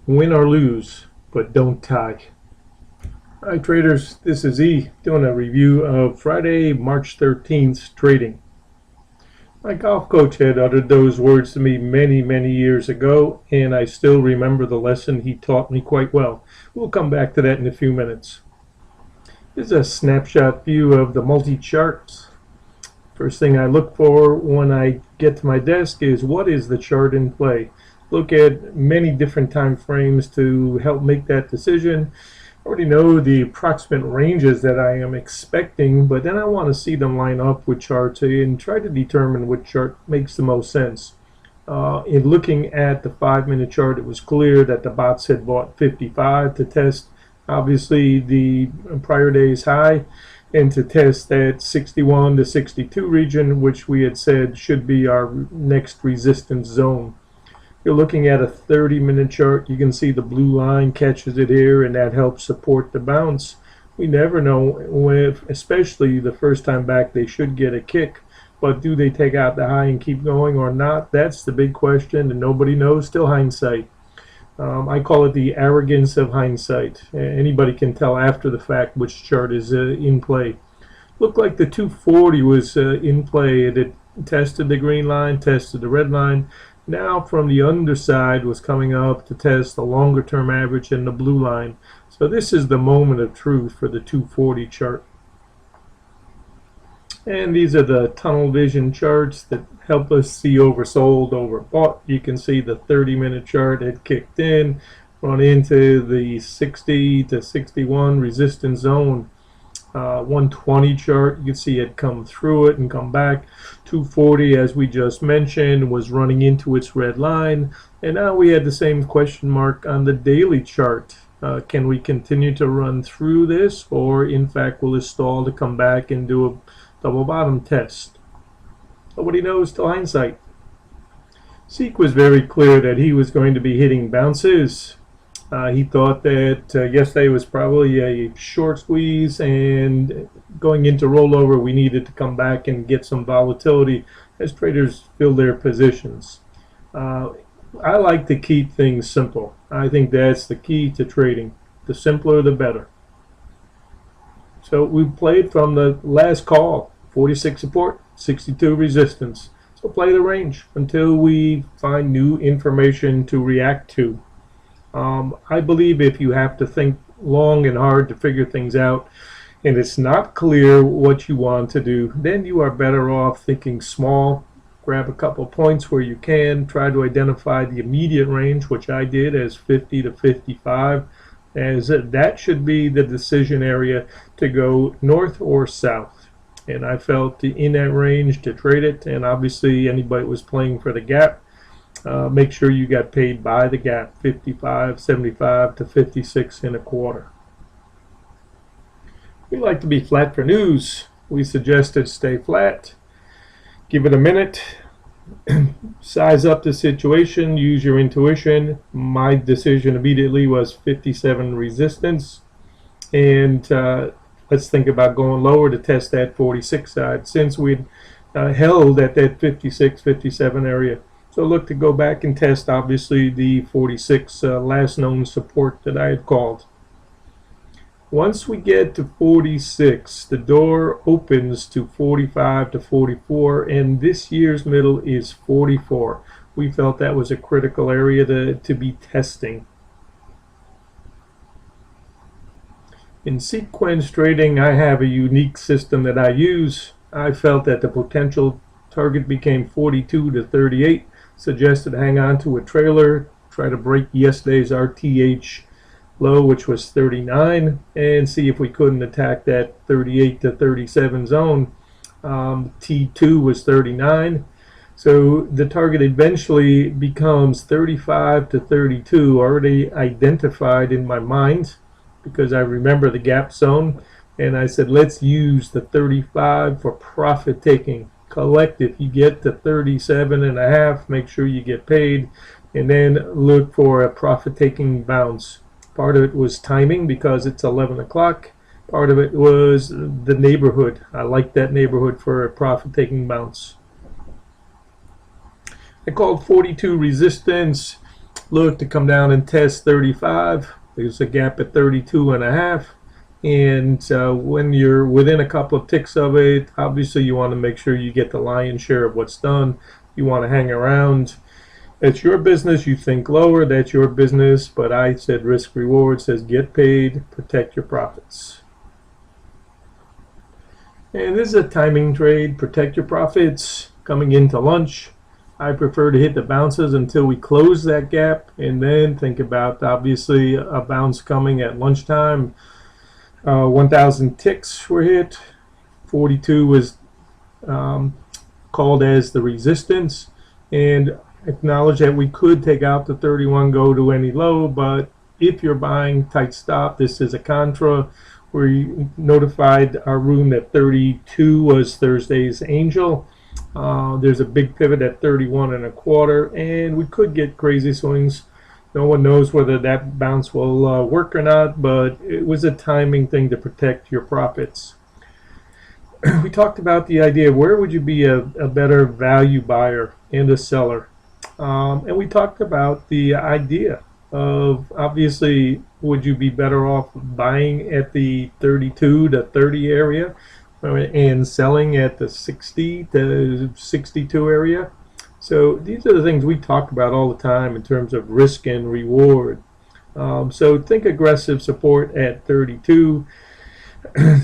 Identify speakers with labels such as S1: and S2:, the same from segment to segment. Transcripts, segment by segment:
S1: Win or lose, but don't tie. Hi traders, this is E doing a review of Friday, March 13th trading. My golf coach had uttered those words to me many years ago, and I still remember the lesson he taught me quite well. We'll come back to that in a few minutes. Here's a snapshot view of the multi-charts. First thing I look for when I get to my desk is what is the chart in play. Look at many different time frames to help make that decision. I already know the approximate ranges that I am expecting, but then I want to see them line up with charts and try to determine which chart makes the most sense. In looking at the 5-minute chart, it was clear that the bots had bought 55 to test obviously the prior day's high and to test that 61 to 62 region, which we had said should be our next resistance zone. You're looking at a 30-minute chart. You can see the blue line catches it here, and that helps support the bounce. We never know if, especially the first time back, they should get a kick, but do they take out the high and keep going or not? That's the big question, and nobody knows. Still hindsight. I call it the arrogance of hindsight. Anybody can tell after the fact which chart is in play. Looked like the 240 was in play. It tested the green line, tested the red line. Now from the underside was coming up to test the longer term average and the blue line. So this is the moment of truth for the 240 chart. And these are the tunnel vision charts that help us see oversold, overbought. You can see the 30-minute chart had kicked in, run into the 60 to 61 resistance zone. 120 chart, you can see it come through it and come back. 240, as we just mentioned, was running into its red line. And now we had the same question mark on the daily chart. Can we continue to run through this, or in fact will it stall to come back and do a double bottom test? Nobody knows till hindsight. Seek was very clear that he was going to be hitting bounces. He thought that yesterday was probably a short squeeze, and going into rollover we needed to come back and get some volatility as traders fill their positions. I like to keep things simple. I think that's the key to trading. The simpler the better. So we played from the last call, 46 support, 62 resistance. So play the range until we find new information to react to. I believe if you have to think long and hard to figure things out and it's not clear what you want to do, then you are better off thinking small. Grab a couple points where you can, try to identify the immediate range, which I did as 50 to 55, as that should be the decision area to go north or south. And I felt in that range to trade it, and obviously anybody was playing for the gap, make sure you got paid by the gap, 55.75 to 56.25. We like to be flat for news. We suggested stay flat, give it a minute, size up the situation, use your intuition. My decision immediately was 57 resistance, and let's think about going lower to test that 46 side since we'd held at that 56, 57 area. So look to go back and test obviously the 46 last known support that I had called. Once we get to 46, the door opens to 45 to 44, and this year's middle is 44. We felt that was a critical area to be testing. In sequence trading, I have a unique system that I use. I felt that the potential target became 42 to 38. Suggested hang on to a trailer, try to break yesterday's RTH low, which was 39, and see if we couldn't attack that 38 to 37 zone. T2 was 39, so the target eventually becomes 35 to 32, already identified in my mind because I remember the gap zone, and I said let's use the 35 for profit taking. Collect if you get to 37.5, make sure you get paid, and then look for a profit taking bounce. Part of it was timing because it's 11 o'clock. Part of it was the neighborhood. I like that neighborhood for a profit taking bounce. I called 42 resistance. look to come down and test 35. There's a gap at 32.5. And when you're within a couple of ticks of it, obviously you want to make sure you get the lion's share of what's done. You want to hang around. It's your business. You think lower, that's your business. But I said risk reward says get paid, protect your profits. And this is a timing trade, protect your profits. Coming into lunch, I prefer to hit the bounces until we close that gap, and then think about obviously a bounce coming at lunchtime. 1,000 ticks were hit. 42 was called as the resistance, and acknowledge that we could take out the 31, go to any low, but if you're buying tight stop, this is a contra. We notified our room that 32 was Thursday's angel. There's a big pivot at 31.25, and we could get crazy swings. No one knows whether that bounce will work or not, but it was a timing thing to protect your profits. We talked about the idea of where would you be a better value buyer and a seller. And we talked about the idea of obviously would you be better off buying at the 32 to 30 area and selling at the 60 to 62 area. So these are the things we talk about all the time in terms of risk and reward. So think aggressive support at 32.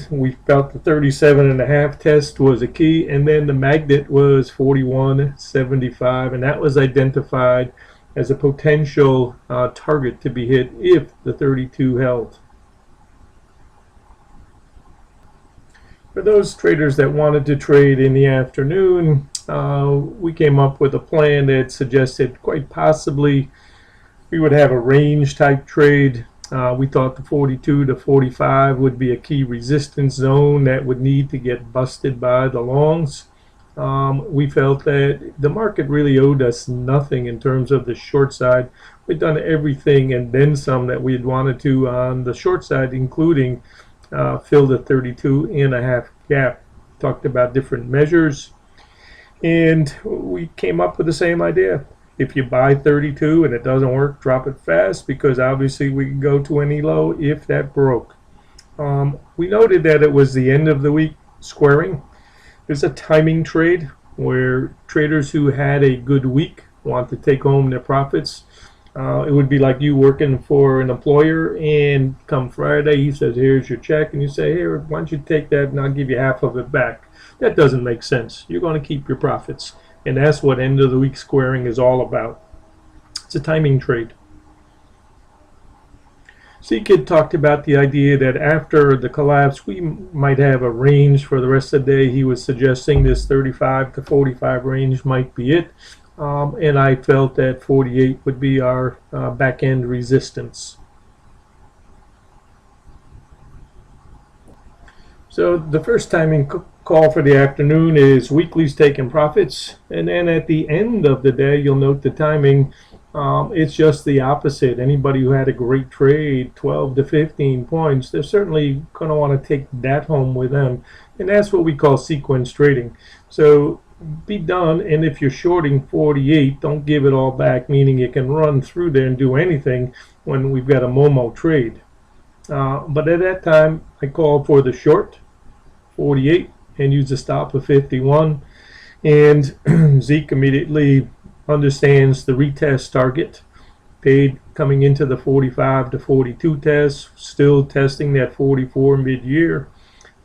S1: We felt the 37.5 test was a key, and then the magnet was 41.75, and that was identified as a potential target to be hit if the 32 held. For those traders that wanted to trade in the afternoon, we came up with a plan that suggested quite possibly we would have a range type trade. We thought the 42 to 45 would be a key resistance zone that would need to get busted by the longs. We felt that the market really owed us nothing in terms of the short side. We'd done everything and then some that we had wanted to on the short side, including fill the 32.5 gap. Talked about different measures, and we came up with the same idea. If you buy 32 and it doesn't work, drop it fast, because obviously we can go to any low if that broke. We noted that it was the end of the week squaring. There's a timing trade where traders who had a good week want to take home their profits. It would be like you working for an employer, and come Friday he says here's your check, and you say here, why don't you take that and I'll give you half of it back. That doesn't make sense. You're going to keep your profits, and that's what end of the week squaring is all about. It's a timing trade. C-Kid talked about the idea that after the collapse we might have a range for the rest of the day. He was suggesting this 35 to 45 range might be it. And I felt that 48 would be our back-end resistance. So the first timing call for the afternoon is weeklies taking profits, and then at the end of the day you'll note the timing. It's just the opposite. Anybody who had a great trade, 12 to 15 points, they're certainly going to want to take that home with them, and that's what we call sequence trading. So be done, and if you're shorting 48, don't give it all back, meaning you can run through there and do anything when we've got a Momo trade. But at that time I called for the short 48 and use a stop of 51, and Zeke immediately understands the retest target. Paid coming into the 45 to 42 test, still testing that 44 mid-year,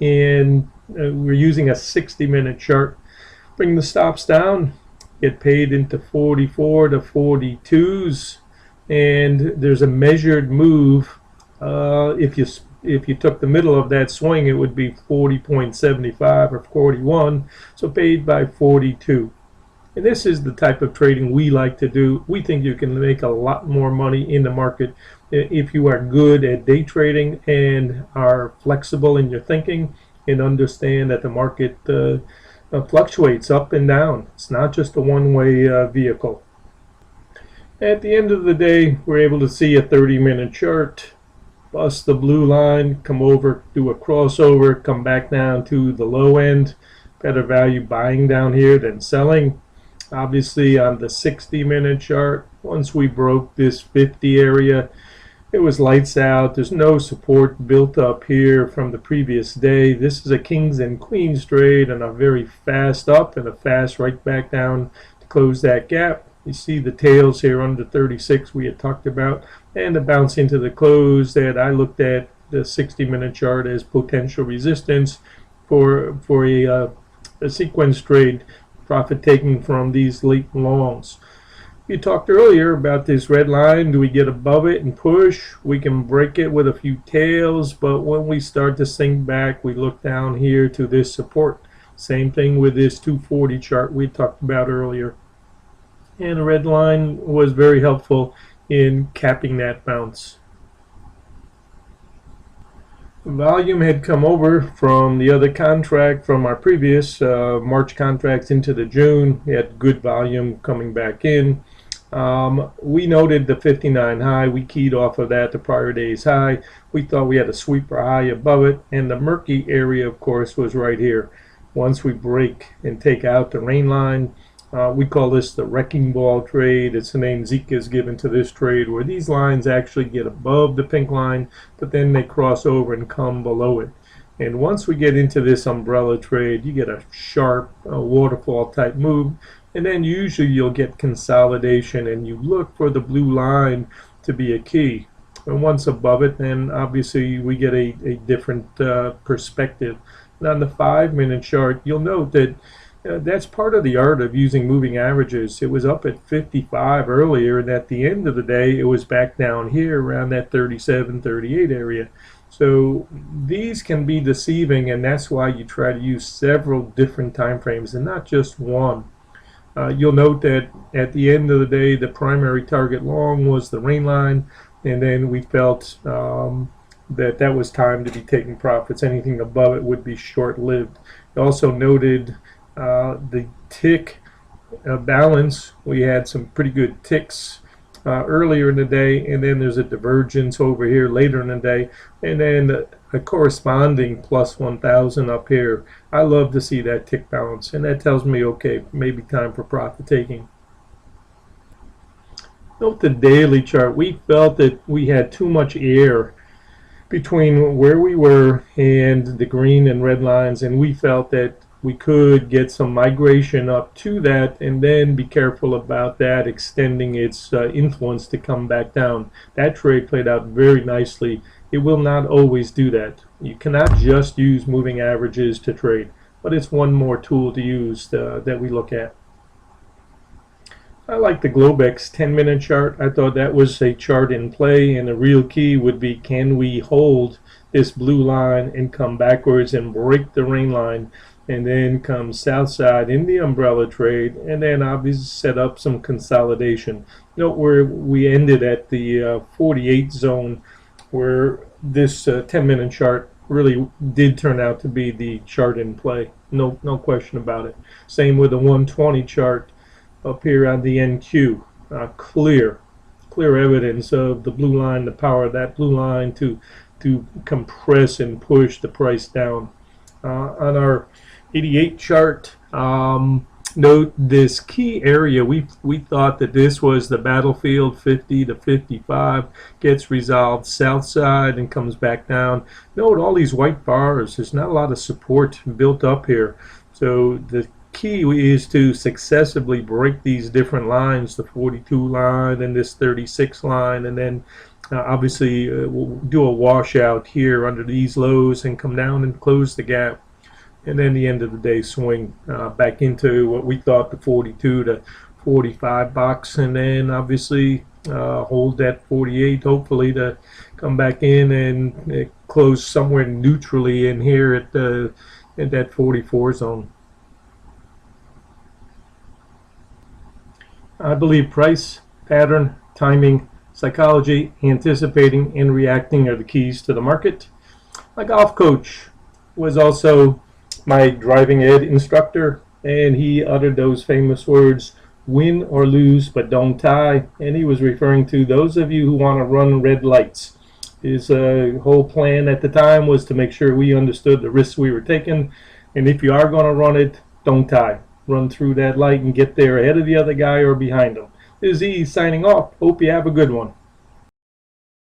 S1: and we're using a 60-minute chart. Bring the stops down, get paid into 44 to 42s, and there's a measured move. If you took the middle of that swing, it would be 40.75 or 41, so paid by 42. And this is the type of trading we like to do. We think you can make a lot more money in the market if you are good at day trading and are flexible in your thinking and understand that the market fluctuates up and down. It's not just a one-way vehicle. At the end of the day, we're able to see a 30-minute chart, bust the blue line, come over, do a crossover, come back down to the low end. Better value buying down here than selling. Obviously on the 60-minute chart, Once we broke this 50 area, it was lights out. There's no support built up here from the previous day. This is a kings and queens trade, and a very fast up and a fast right back down to close that gap. You see the tails here under 36 we had talked about, and the bounce into the close that I looked at the 60-minute chart as potential resistance for a sequence trade, profit taking from these late longs. You talked earlier about this red line. Do we get above it and push? We can break it with a few tails, but when we start to sink back, we look down here to this support. Same thing with this 240 chart we talked about earlier. And the red line was very helpful in capping that bounce. Volume had come over from the other contract from our previous March contracts into the June. We had good volume coming back in. We noted the 59 high. We keyed off of that, the prior day's high. We thought we had a sweeper high above it, and the murky area, of course, was right here. Once we break and take out the rain line, we call this the wrecking ball trade. It's the name Zeke is given to this trade, where these lines actually get above the pink line, but then they cross over and come below it. And once we get into this umbrella trade, you get a sharp waterfall type move, and then usually you'll get consolidation, and you look for the blue line to be a key. And once above it, then obviously we get a different perspective. And on the 5-minute chart, you'll note that that's part of the art of using moving averages. It was up at 55 earlier, and at the end of the day, it was back down here around that 37, 38 area. So these can be deceiving, and that's why you try to use several different time frames and not just one. You'll note that at the end of the day, the primary target long was the rain line, and then we felt that was time to be taking profits. Anything above it would be short-lived. Also noted the tick balance. We had some pretty good ticks earlier in the day, and then there's a divergence over here later in the day, and then a corresponding plus 1,000 up here. I love to see that tick balance, and that tells me, okay, maybe time for profit taking. Note the daily chart. We felt that we had too much air between where we were and the green and red lines, and we felt that we could get some migration up to that, and then be careful about that extending its influence to come back down. That trade played out very nicely. It will not always do that. You cannot just use moving averages to trade, but it's one more tool to use that we look at. I like the Globex 10-minute chart. I thought that was a chart in play, and the real key would be, can we hold this blue line and come backwards and break the rain line, and then come south side in the umbrella trade, and then obviously set up some consolidation. Note where we ended at the 48 zone, where this 10-minute chart really did turn out to be the chart in play. No question about it. Same with the 120 chart up here on the NQ. Clear evidence of the blue line, the power of that blue line to compress and push the price down. On our 88 chart, note this key area. We thought that this was the battlefield. 50 to 55 gets resolved south side and comes back down. Note all these white bars. There's not a lot of support built up here. So the key is to successively break these different lines, the 42 line and this 36 line, and then obviously we'll do a washout here under these lows and come down and close the gap. And then the end of the day swing back into what we thought the 42 to 45 box, and then obviously hold that 48, hopefully to come back in and close somewhere neutrally in here at that 44 zone. I believe price, pattern, timing, psychology, anticipating, and reacting are the keys to the market. My golf coach was also my driving ed instructor, and he uttered those famous words, win or lose but don't tie, and he was referring to those of you who want to run red lights. His whole plan at the time was to make sure we understood the risks we were taking, and if you are going to run it, don't tie. Run through that light and get there ahead of the other guy or behind him. is E signing off. Hope you have a good one.